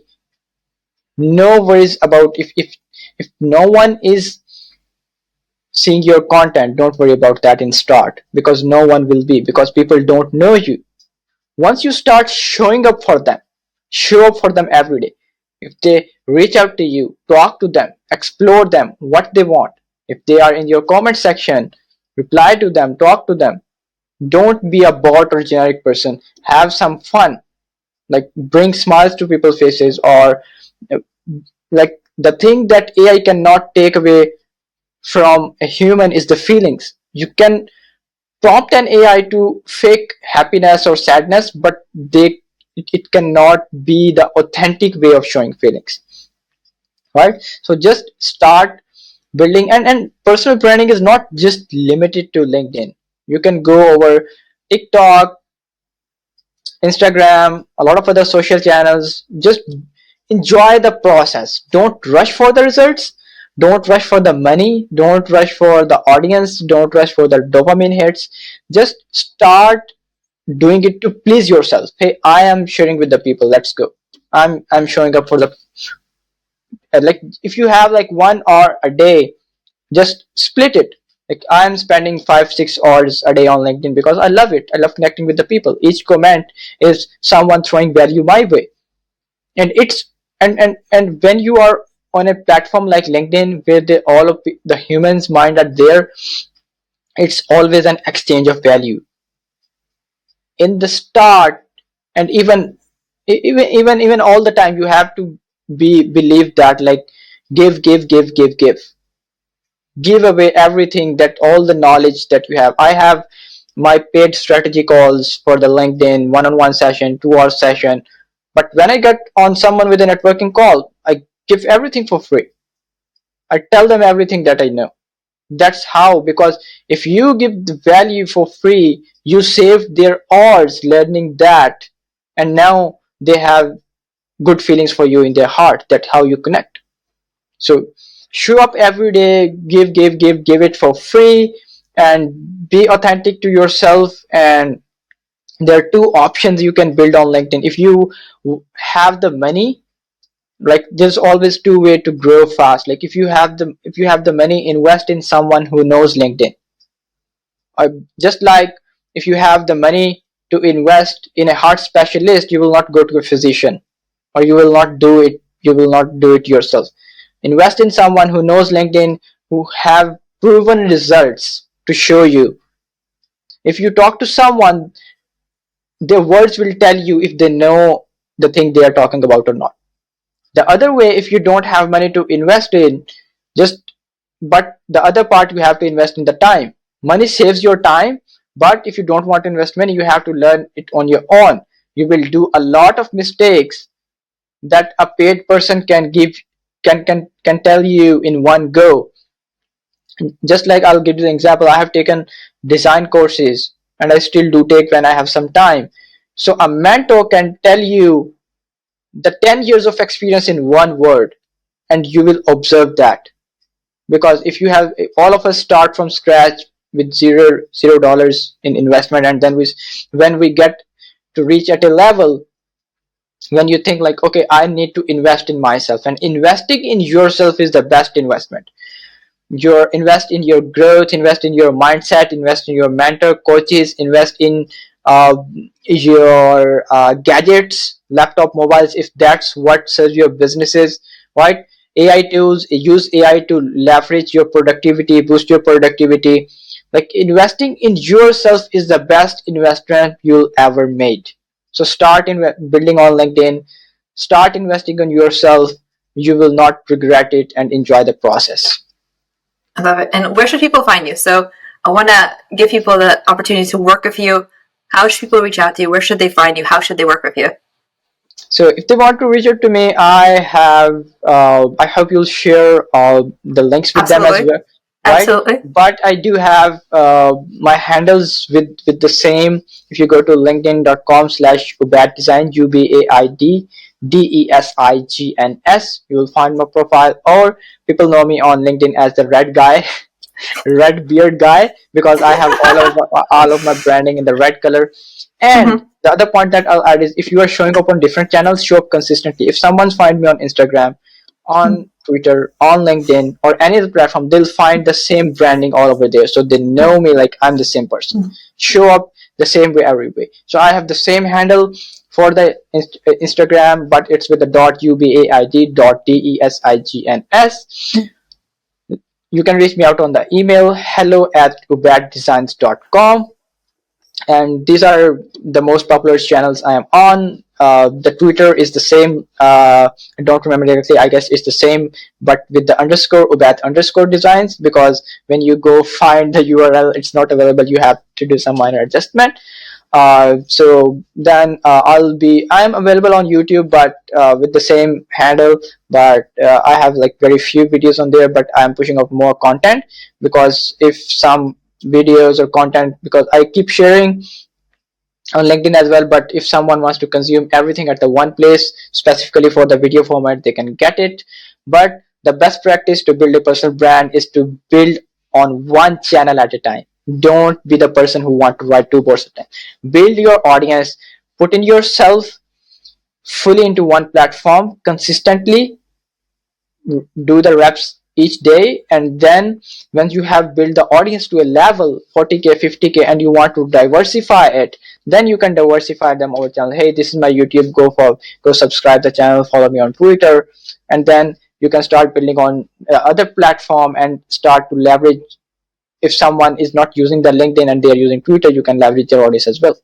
No worries about if no one is seeing your content. Don't worry about that in start, because no one will be, because people don't know you. Once you start showing up for them, show up for them every day. If they reach out to you, talk to them, explore them, what they want. If they are in your comment section, reply to them, talk to them. Don't be a bot or generic person. Have some fun. Like, bring smiles to people's faces, or uh, like, the thing that AI cannot take away from a human is the feelings. You can prompt an AI to fake happiness or sadness, but it cannot be the authentic way of showing feelings, right? So just start building, and personal branding is not just limited to LinkedIn. You can go over TikTok, Instagram, a lot of other social channels. Just enjoy the process. Don't rush for the results. Don't rush for the money. Don't rush for the audience. Don't rush for the dopamine hits. Just start doing it to please yourself. Hey, I am sharing with the people. Let's go. I'm showing up for the, like, if you have like 1 hour a day, just split it. Like, I'm spending 5 6 hours a day on LinkedIn because I love it. I love connecting with the people. Each comment is someone throwing value my way, and it's and when you are on a platform like LinkedIn, where all of the humans mind are there, it's always an exchange of value in the start. And even all the time, you have to be believe that, like, give away everything, that all the knowledge that you have. I have my paid strategy calls for the LinkedIn, one-on-one session, 2 hour session. But when I get on someone with a networking call, I give everything for free. I tell them everything that I know. That's how, because if you give the value for free, you save their hours learning that, and now they have good feelings for you in their heart. That's how you connect. So show up every day, give it for free, and be authentic to yourself. And there are two options you can build on LinkedIn. If you have the money, like, there's always two way to grow fast. Like, if you have the money, invest in someone who knows LinkedIn. Just like, if you have the money to invest in a heart specialist, you will not go to a physician, or you will not do it yourself. Invest in someone who knows LinkedIn, who have proven results to show you. If you talk to someone, their words will tell you if they know the thing they are talking about or not. The other way, if you don't have money to invest in, just but the other part, you have to invest in the time. Money saves your time, but if you don't want to invest money, you have to learn it on your own. You will do a lot of mistakes that a paid person can tell you in one go. Just like, I'll give you an example. I have taken design courses, and I still do take when I have some time. So a mentor can tell you the 10 years of experience in one word, and you will observe that. Because if you have, all of us start from scratch with zero dollars in investment, and then when we get to reach at a level when you think like, okay, I need to invest in myself, and investing in yourself is the best investment. Your invest in your growth, invest in your mindset, invest in your mentor, coaches, invest in uh, your gadgets, laptop, mobiles, if that's what serves your businesses, right? AI tools, use AI to leverage your productivity, boost your productivity. Like, investing in yourself is the best investment you'll ever made. So start in building on LinkedIn, start investing in yourself. You will not regret it, and enjoy the process. I love it. And where should people find you? So I want to give people the opportunity to work with you. How should people reach out to you? Where should they find you? How should they work with you? So if they want to reach out to me, I hope you'll share the links with them as Absolutely. well, right? Absolutely. But I do have my handles with the same. If you go to linkedin.com/Ubaid Design, UBAID DESIGNS, you will find my profile. Or people know me on LinkedIn as the red guy, red beard guy, because I have all of my branding in the red color. And Mm-hmm. the other point that I'll add is, if you are showing up on different channels, show up consistently. If someone's find me on Instagram, on Twitter, on LinkedIn, or any other platform, they'll find the same branding all over there. So they know me like I'm the same person. Show up the same way every way. So I have the same handle for the Instagram, but it's with the .ubaid.designs. You can reach me out on the email hello@ubaiddesigns.com, and these are the most popular channels I am on. The Twitter is the same. I don't remember exactly. I guess it's the same, but with the underscore Ubaid underscore designs, because when you go find the URL, it's not available. You have to do some minor adjustment. So then I'm available on YouTube, but with the same handle. But I have like very few videos on there, but I'm pushing up more content, because if some videos or content, because I keep sharing on LinkedIn as well, but if someone wants to consume everything at the one place specifically for the video format, they can get it. But the best practice to build a personal brand is to build on one channel at a time. Don't be the person who want to write two posts at a time. Build your audience, put in yourself fully into one platform consistently, do the reps each day, and then when you have built the audience to a level 40K, 50K, and you want to diversify it, then you can diversify them over channel. Hey, this is my YouTube, go subscribe the channel, follow me on Twitter, and then you can start building on other platform and start to leverage. If someone is not using the LinkedIn and they are using Twitter, you can leverage their audience as well.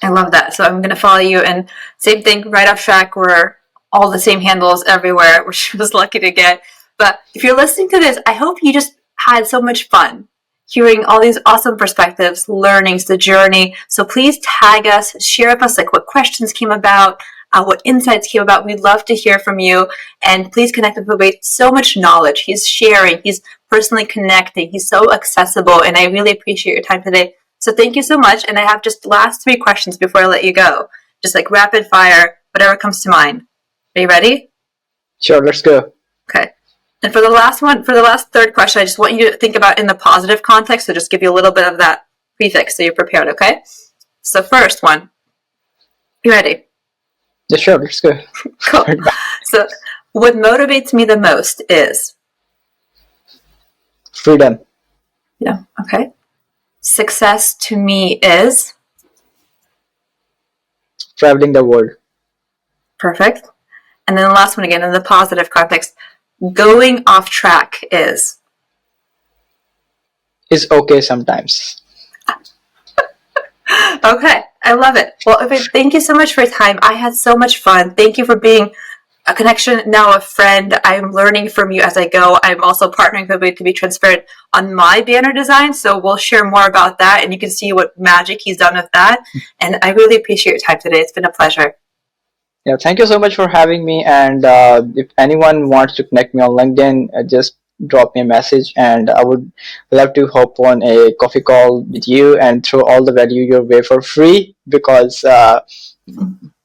I love that. So I'm going to follow you. And same thing, right off track. We're all the same handles everywhere, which I was lucky to get. But if you're listening to this, I hope you just had so much fun hearing all these awesome perspectives, learnings, the journey. So please tag us, share with us like what questions came about, what insights came about. We'd love to hear from you. And please connect with Ubaid. So much knowledge. He's sharing. He's personally connecting. He's so accessible. And I really appreciate your time today. So thank you so much. And I have just last 3 questions before I let you go. Just like rapid fire, whatever comes to mind. Are you ready? Sure, let's go. Okay. And for the last third question, I just want you to think about in the positive context. So just give you a little bit of that prefix so you're prepared, okay? So first one. You ready? Yeah, sure, let's go. Cool. So what motivates me the most is? Freedom. Yeah, okay. Success to me is? Traveling the world. Perfect. And then the last one again, in the positive context, going off track is? Is okay sometimes. Okay, I love it. Well, Ubaid, thank you so much for your time. I had so much fun. Thank you for being a connection, now a friend. I'm learning from you as I go. I'm also partnering with Ubaid to be transparent on my banner design, so we'll share more about that, and you can see what magic he's done with that. And I really appreciate your time today. It's been a pleasure. Yeah, thank you so much for having me. And if anyone wants to connect me on LinkedIn, just drop me a message, and I would love to hop on a coffee call with you and throw all the value your way for free, because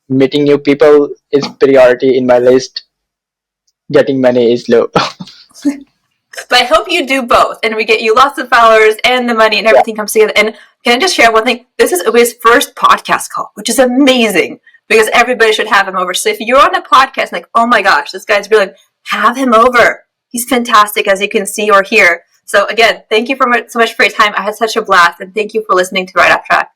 meeting new people is priority in my list. Getting money is low. But I hope you do both, and we get you lots of followers and the money and Yeah. everything comes together. And can I just share one thing? This is Ubaid's first podcast call, which is amazing because everybody should have him over. So if you're on a podcast like, oh my gosh, this guy's brilliant, have him over. He's fantastic, as you can see or hear. So again, thank you so much for your time. I had such a blast, and thank you for listening to Right Off Track.